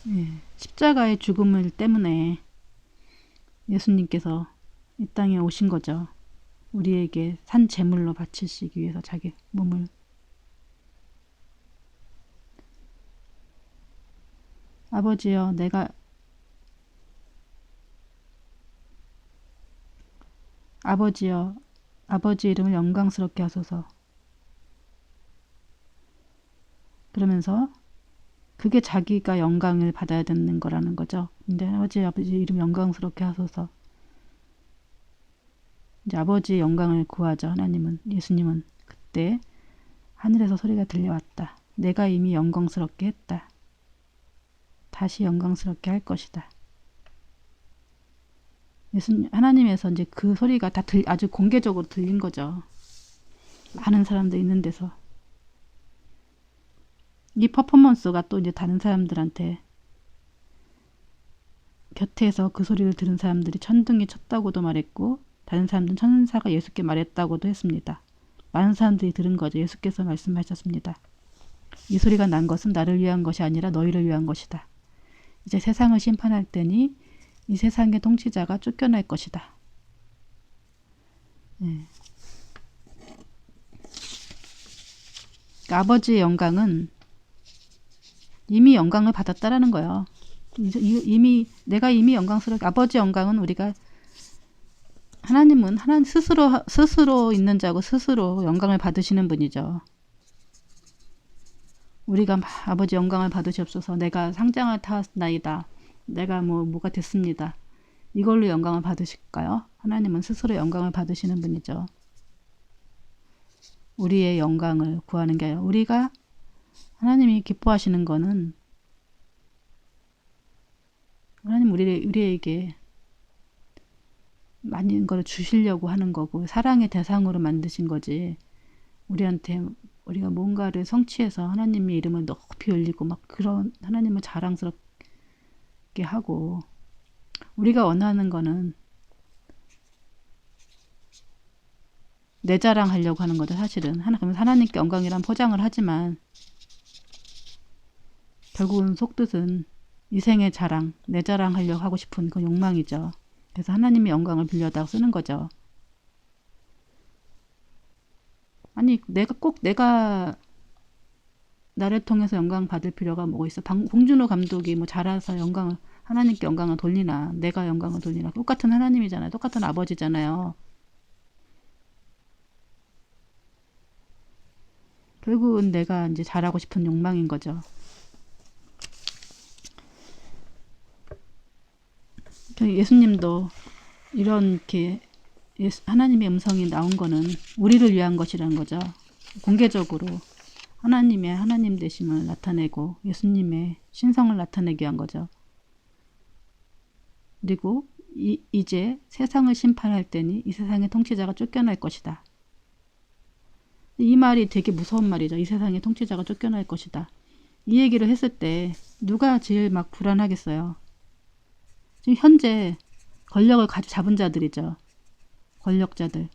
예, 십자가의 죽음을 때문에 예수님께서 이 땅에 오신 거죠. 우리에게 산 제물로 바치시기 위해서 자기 몸을. 아버지여, 아버지여, 아버지 이름을 영광스럽게 하소서. 그러면서 그게 자기가 영광을 받아야 되는 거라는 거죠. 근데 아버지 이름 영광스럽게 하소서. 이제 아버지의 영광을 구하죠. 하나님은, 예수님은. 그때 하늘에서 소리가 들려왔다. 내가 이미 영광스럽게 했다. 다시 영광스럽게 할 것이다. 하나님에서 이제 그 소리가 다 아주 공개적으로 들린 거죠. 많은 사람들 있는 데서. 이 퍼포먼스가 또 이제 다른 사람들한테, 곁에서 그 소리를 들은 사람들이 천둥이 쳤다고도 말했고, 다른 사람들은 천사가 예수께 말했다고도 했습니다. 많은 사람들이 들은 거죠. 예수께서 말씀하셨습니다. 이 소리가 난 것은 나를 위한 것이 아니라 너희를 위한 것이다. 이제 세상을 심판할 때니 이 세상의 통치자가 쫓겨날 것이다. 네. 그러니까 아버지의 영광은 이미 영광을 받았다라는 거예요. 내가 이미 영광스럽게, 아버지 영광은 우리가, 하나님은 하나님 스스로 있는 자고 스스로 영광을 받으시는 분이죠. 우리가 아버지 영광을 받으시옵소서. 내가 상장을 타었나이다. 내가 뭐가 됐습니다. 이걸로 영광을 받으실까요? 하나님은 스스로 영광을 받으시는 분이죠. 우리의 영광을 구하는 게 아니라, 하나님이 기뻐하시는 거는 하나님 우리에게 많은 걸 주시려고 하는 거고, 사랑의 대상으로 만드신 거지, 우리가 뭔가를 성취해서 하나님의 이름을 높이 올리고 막 그런 하나님을 자랑스럽게 하고, 우리가 원하는 거는 내 자랑하려고 하는 거죠. 사실은 그러면서 하나님께 영광이란 포장을 하지만 결국은 속뜻은 이 생의 자랑, 내 자랑하려고 하고 싶은 그 욕망이죠. 그래서 하나님의 영광을 빌려다가 쓰는 거죠. 아니, 내가 나를 통해서 영광 받을 필요가 뭐가 있어? 봉준호 감독이 뭐 잘해서 하나님께 영광을 돌리나, 내가 영광을 돌리나, 똑같은 하나님이잖아요. 똑같은 아버지잖아요. 결국은 내가 이제 잘하고 싶은 욕망인 거죠. 예수님도 이렇게 하나님의 음성이 나온 거는 우리를 위한 것이라는 거죠. 공개적으로 하나님 되심을 나타내고 예수님의 신성을 나타내기 위한 거죠. 그리고 이제 세상을 심판할 때니 이 세상의 통치자가 쫓겨날 것이다. 이 말이 되게 무서운 말이죠. 이 세상의 통치자가 쫓겨날 것이다. 이 얘기를 했을 때 누가 제일 막 불안하겠어요. 지금 현재 권력을 잡은 자들이죠. 권력자들.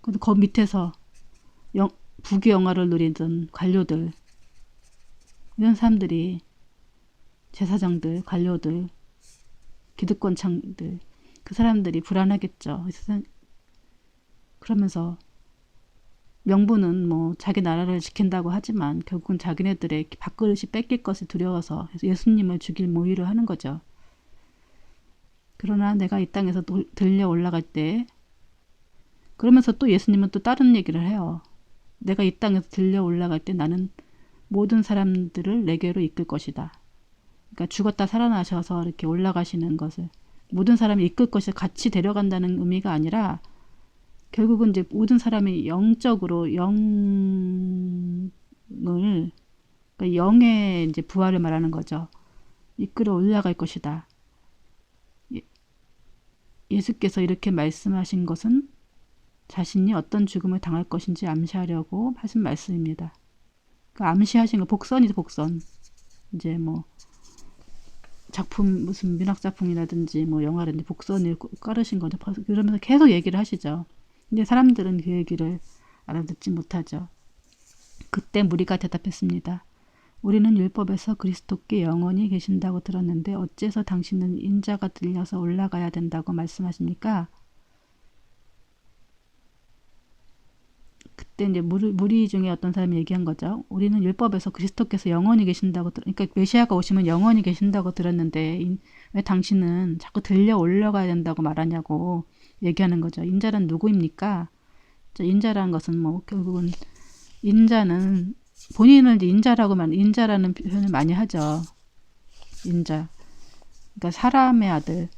그리고 그 밑에서 부귀 영화를 누리던 관료들, 이런 사람들이, 제사장들, 관료들, 기득권층들, 그 사람들이 불안하겠죠. 그러면서 명분은 뭐 자기 나라를 지킨다고 하지만 결국은 자기네들의 밥그릇이 뺏길 것을 두려워서 예수님을 죽일 모의를 하는 거죠. 그러나 내가 이 땅에서 들려 올라갈 때, 그러면서 또 예수님은 또 다른 얘기를 해요. 내가 이 땅에서 들려 올라갈 때 나는 모든 사람들을 내게로 이끌 것이다. 그러니까 죽었다 살아나셔서 이렇게 올라가시는 것을 모든 사람이 이끌 것을 같이 데려간다는 의미가 아니라, 결국은 이제 모든 사람이 영적으로 그러니까 영의 이제 부활을 말하는 거죠. 이끌어 올라갈 것이다. 예수께서 이렇게 말씀하신 것은 자신이 어떤 죽음을 당할 것인지 암시하려고 하신 말씀입니다. 그 암시하신 거, 복선이죠, 복선. 이제 뭐 작품, 무슨 문학 작품이라든지 뭐 영화라든지 복선을 깔으신 거죠. 그러면서 계속 얘기를 하시죠. 근데 사람들은 그 얘기를 알아듣지 못하죠. 그때 무리가 대답했습니다. 우리는 율법에서 그리스도께 영원히 계신다고 들었는데 어째서 당신은 인자가 들려서 올라가야 된다고 말씀하십니까? 그때 이제 무리 중에 어떤 사람이 얘기한 거죠. 우리는 율법에서 그리스도께서 영원히 계신다고 그러니까 메시아가 오시면 영원히 계신다고 들었는데 왜 당신은 자꾸 들려 올라가야 된다고 말하냐고 얘기하는 거죠. 인자란 누구입니까? 인자라는 것은 뭐 결국은 인자는 본인을 이제 인자라는 표현을 많이 하죠. 인자. 그러니까 사람의 아들.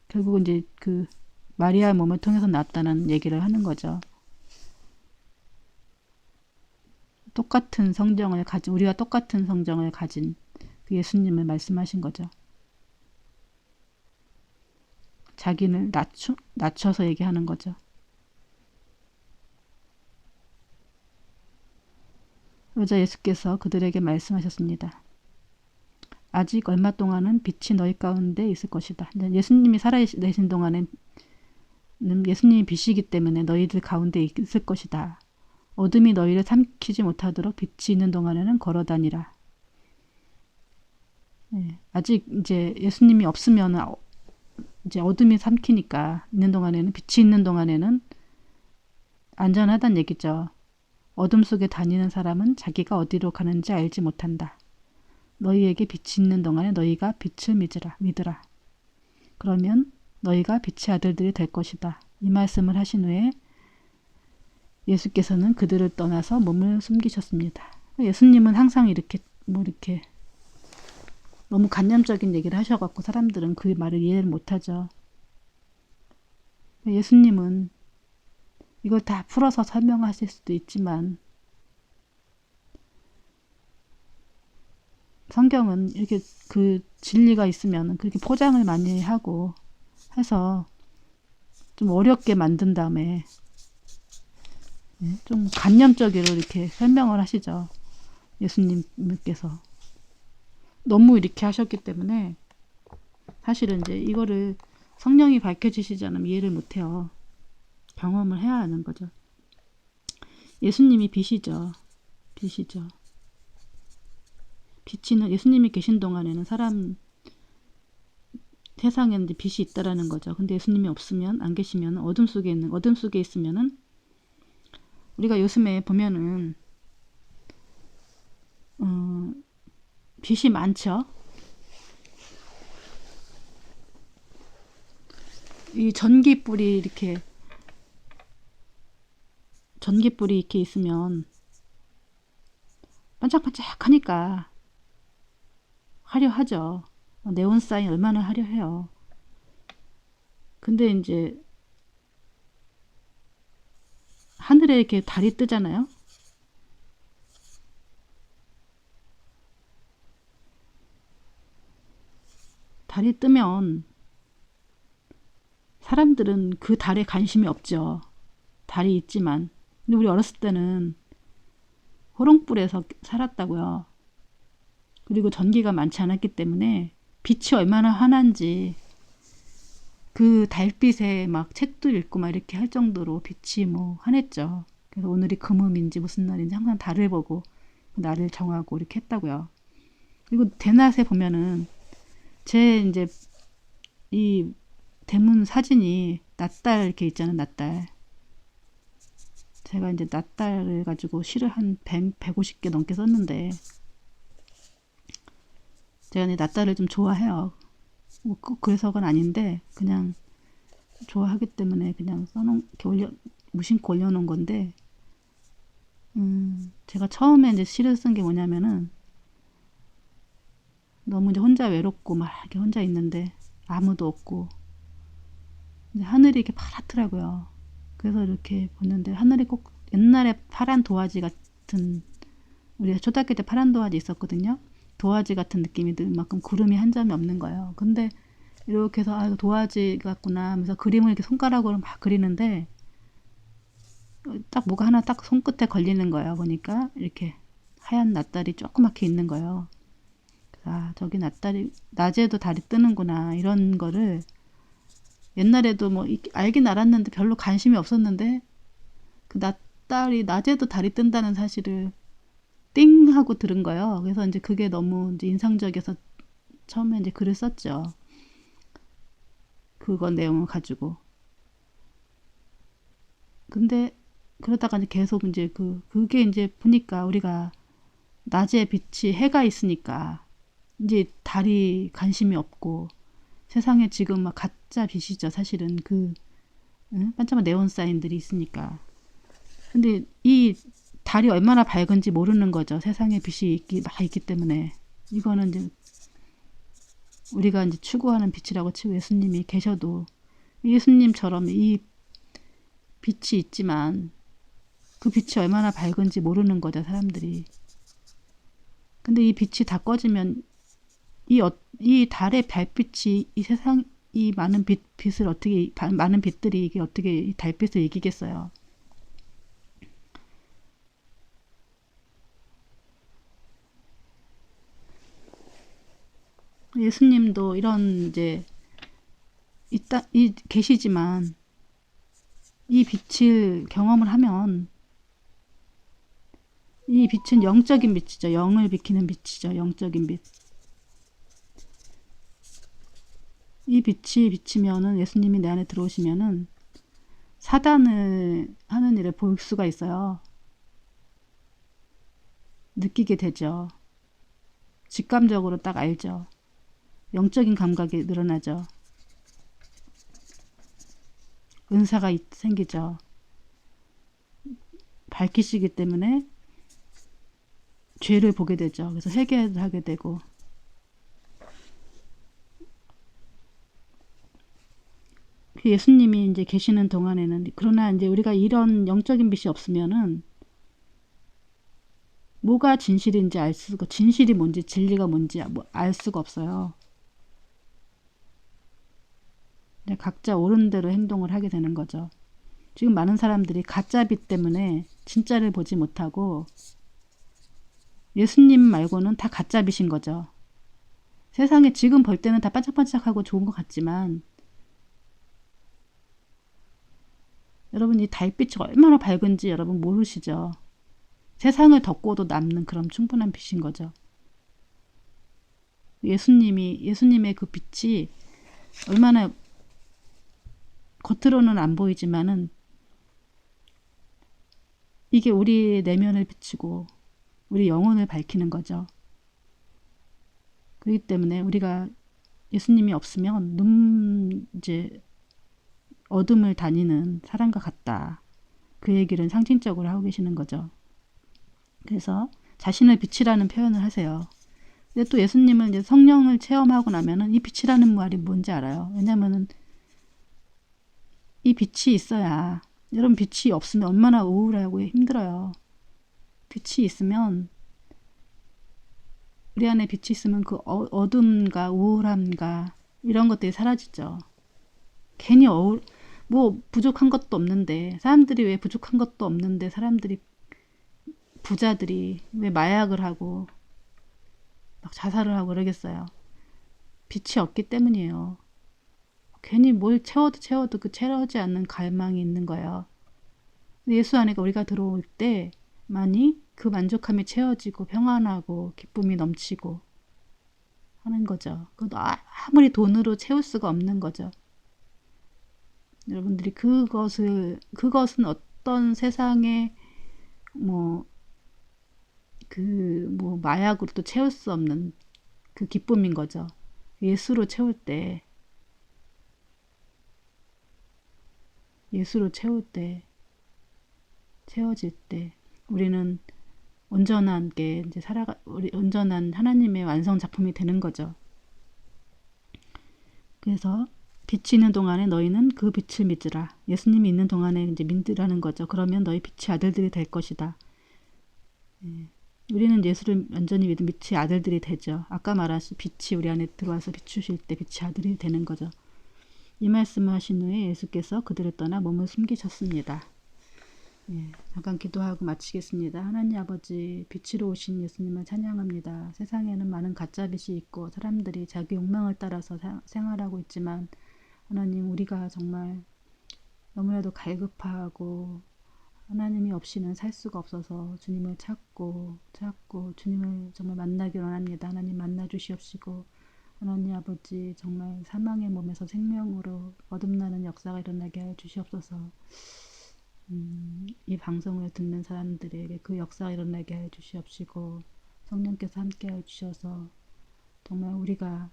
결국은 이제 그 마리아의 몸을 통해서 낳았다는 얘기를 하는 거죠. 똑같은 성정을 가진 우리가 똑같은 성정을 가진 그 예수님을 말씀하신 거죠. 자기를 낮춰서 얘기하는 거죠. 그러자 예수께서 그들에게 말씀하셨습니다. 아직 얼마 동안은 빛이 너희 가운데 있을 것이다. 예수님이 살아계신 동안은 예수님이 빛이기 때문에 너희들 가운데 있을 것이다. 어둠이 너희를 삼키지 못하도록 빛이 있는 동안에는 걸어다니라. 네, 아직 이제 예수님이 없으면 이제 어둠이 삼키니까 있는 동안에는 빛이 있는 동안에는 안전하다는 얘기죠. 어둠 속에 다니는 사람은 자기가 어디로 가는지 알지 못한다. 너희에게 빛이 있는 동안에 너희가 빛을 믿으라. 그러면 너희가 빛의 아들들이 될 것이다. 이 말씀을 하신 후에 예수께서는 그들을 떠나서 몸을 숨기셨습니다. 예수님은 항상 이렇게 너무 관념적인 얘기를 하셔갖고 사람들은 그 말을 이해를 못하죠. 예수님은 이걸 다 풀어서 설명하실 수도 있지만 성경은 이렇게 그 진리가 있으면 그렇게 포장을 많이 하고 해서 좀 어렵게 만든 다음에 좀 관념적으로 이렇게 설명을 하시죠. 예수님께서 너무 이렇게 하셨기 때문에 사실은 이제 이거를 성령이 밝혀주시지 않으면 이해를 못해요. 경험을 해야 하는 거죠. 예수님이 빛이죠. 빛이는 예수님이 계신 동안에는 세상에 이제 빛이 있다라는 거죠. 근데 예수님이 없으면 안 계시면 어둠 속에 있으면은 우리가 요즘에 보면은 빛이 많죠. 이 전기불이 이렇게 있으면 반짝반짝하니까 화려하죠. 네온 사인 얼마나 화려해요. 근데 이제 하늘에 이렇게 달이 뜨잖아요. 달이 뜨면 사람들은 그 달에 관심이 없죠. 달이 있지만. 근데 우리 어렸을 때는 호롱불에서 살았다고요. 그리고 전기가 많지 않았기 때문에 빛이 얼마나 환한지 그 달빛에 막 책도 읽고 막 이렇게 할 정도로 빛이 뭐 환했죠. 그래서 오늘이 금음인지 무슨 날인지 항상 달을 보고 날을 정하고 이렇게 했다고요. 그리고 대낮에 보면은 제 이제 이 대문 사진이 낮달 이렇게 있잖아요. 낮달. 제가 이제 낮달을 가지고 시를 한 150개 넘게 썼는데 제가 이제 낮달을 좀 좋아해요. 뭐 꼭 그래서가 아닌데 그냥 좋아하기 때문에 그냥 무심코 올려놓은 건데 제가 처음에 이제 시를 쓴 게 뭐냐면은 너무 이제 혼자 외롭고 막 이렇게 혼자 있는데 아무도 없고 이제 하늘이 이렇게 파랗더라고요. 그래서 이렇게 보는데 하늘이 꼭 옛날에 파란 도화지 같은 우리가 초등학교 때 파란 도화지 있었거든요. 도화지 같은 느낌이 들 만큼 구름이 한 점이 없는 거예요. 근데 이렇게 해서 아, 도화지 같구나 하면서 그림을 이렇게 손가락으로 막 그리는데 딱 뭐가 하나 딱 손끝에 걸리는 거예요. 보니까 이렇게 하얀 낮달이 조그맣게 있는 거예요. 아, 저기 낮에도 달이 뜨는구나 이런 거를 옛날에도 뭐 알긴 알았는데 별로 관심이 없었는데 그 낮에도 달이 뜬다는 사실을 띵 하고 들은 거예요. 그래서 이제 그게 너무 이제 인상적이어서 처음에 이제 글을 썼죠. 그거 내용을 가지고. 근데 그러다가 이제 계속 이제 그게 이제 보니까 우리가 낮에 빛이 해가 있으니까 이제 달이 관심이 없고 세상에 지금 막 가짜 빛이죠. 사실은 응? 반짝한 네온 사인들이 있으니까. 근데 이 달이 얼마나 밝은지 모르는 거죠. 세상에 빛이 막 있기 때문에. 이거는 이제 우리가 이제 추구하는 빛이라고 치고 예수님이 계셔도 예수님처럼 이 빛이 있지만 그 빛이 얼마나 밝은지 모르는 거죠. 사람들이. 근데 이 빛이 다 꺼지면 이 달의 별빛이 이 세상 이 많은 빛을 어떻게 많은 빛들이 이게 어떻게 이 달빛을 이기겠어요. 예수님도 이런 이제 계시지만 이 빛을 경험을 하면 이 빛은 영적인 빛이죠. 영을 비키는 빛이죠. 영적인 빛. 이 빛이 비치면은 예수님이 내 안에 들어오시면은 사단을 하는 일을 볼 수가 있어요. 느끼게 되죠. 직감적으로 딱 알죠. 영적인 감각이 늘어나죠. 은사가 생기죠. 밝히시기 때문에 죄를 보게 되죠. 그래서 회개하게 되고. 예수님이 이제 계시는 동안에는 그러나 이제 우리가 이런 영적인 빛이 없으면은 뭐가 진실인지 알 수가 진실이 뭔지 진리가 뭔지 알 수가 없어요. 각자 옳은 대로 행동을 하게 되는 거죠. 지금 많은 사람들이 가짜 빛 때문에 진짜를 보지 못하고 예수님 말고는 다 가짜 빛인 거죠. 세상에 지금 볼 때는 다 반짝반짝하고 좋은 것 같지만 여러분 이 달빛이 얼마나 밝은지 여러분 모르시죠. 세상을 덮고도 남는 그런 충분한 빛인 거죠. 예수님의 그 빛이 얼마나 겉으로는 안 보이지만은 이게 우리 내면을 비추고 우리 영혼을 밝히는 거죠. 그렇기 때문에 우리가 예수님이 없으면 이제 어둠을 다니는 사람과 같다. 그 얘기를 상징적으로 하고 계시는 거죠. 그래서 자신을 빛이라는 표현을 하세요. 근데 또 예수님은 이제 성령을 체험하고 나면은 이 빛이라는 말이 뭔지 알아요. 왜냐면은 이 빛이 있어야 여러분 빛이 없으면 얼마나 우울하고 힘들어요. 빛이 있으면 우리 안에 빛이 있으면 그 어둠과 우울함과 이런 것들이 사라지죠. 괜히 뭐 부족한 것도 없는데 사람들이 왜 부족한 것도 없는데 사람들이 부자들이 왜 마약을 하고 막 자살을 하고 그러겠어요. 빛이 없기 때문이에요. 괜히 뭘 채워도 그 채워지 않는 갈망이 있는 거예요. 예수 안에 우리가 들어올 때만이 그 만족함이 채워지고 평안하고 기쁨이 넘치고 하는 거죠. 그것도 아무리 돈으로 채울 수가 없는 거죠. 여러분들이 그것은 어떤 세상에 뭐 마약으로도 채울 수 없는 그 기쁨인 거죠. 예수로 채울 때, 예수로 채울 때, 채워질 때, 우리는 온전하게 이제 우리 온전한 하나님의 완성 작품이 되는 거죠. 그래서 빛이 있는 동안에 너희는 그 빛을 믿으라. 예수님이 있는 동안에 이제 믿으라는 거죠. 그러면 너희 빛의 아들들이 될 것이다. 우리는 예수를 완전히 믿은 빛의 아들들이 되죠. 아까 말하신 빛이 우리 안에 들어와서 비추실 때 빛의 아들이 되는 거죠. 이 말씀을 하신 후에 예수께서 그들을 떠나 몸을 숨기셨습니다. 잠깐 기도하고 마치겠습니다. 하나님 아버지, 빛으로 오신 예수님을 찬양합니다. 세상에는 많은 가짜 빛이 있고 사람들이 자기 욕망을 따라서 생활하고 있지만 하나님, 우리가 정말 너무나도 갈급하고 하나님이 없이는 살 수가 없어서 주님을 찾고 주님을 정말 만나기 원합니다. 하나님 만나 주시옵시고 하나님 아버지 정말 사망의 몸에서 생명으로 거듭나는 역사가 일어나게 해 주시옵소서. 이 방송을 듣는 사람들에게 그 역사가 일어나게 해 주시옵시고 성령께서 함께 해 주셔서 정말 우리가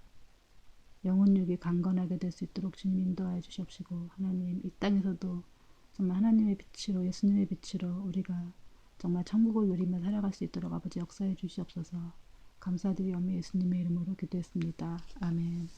영혼육이 강건하게 될 수 있도록 주님 인도하여 주시옵시고 하나님 이 땅에서도 정말 하나님의 빛으로 예수님의 빛으로 우리가 정말 천국을 누리며 살아갈 수 있도록 아버지 역사해 주시옵소서. 감사드리오며 예수님의 이름으로 기도했습니다. 아멘.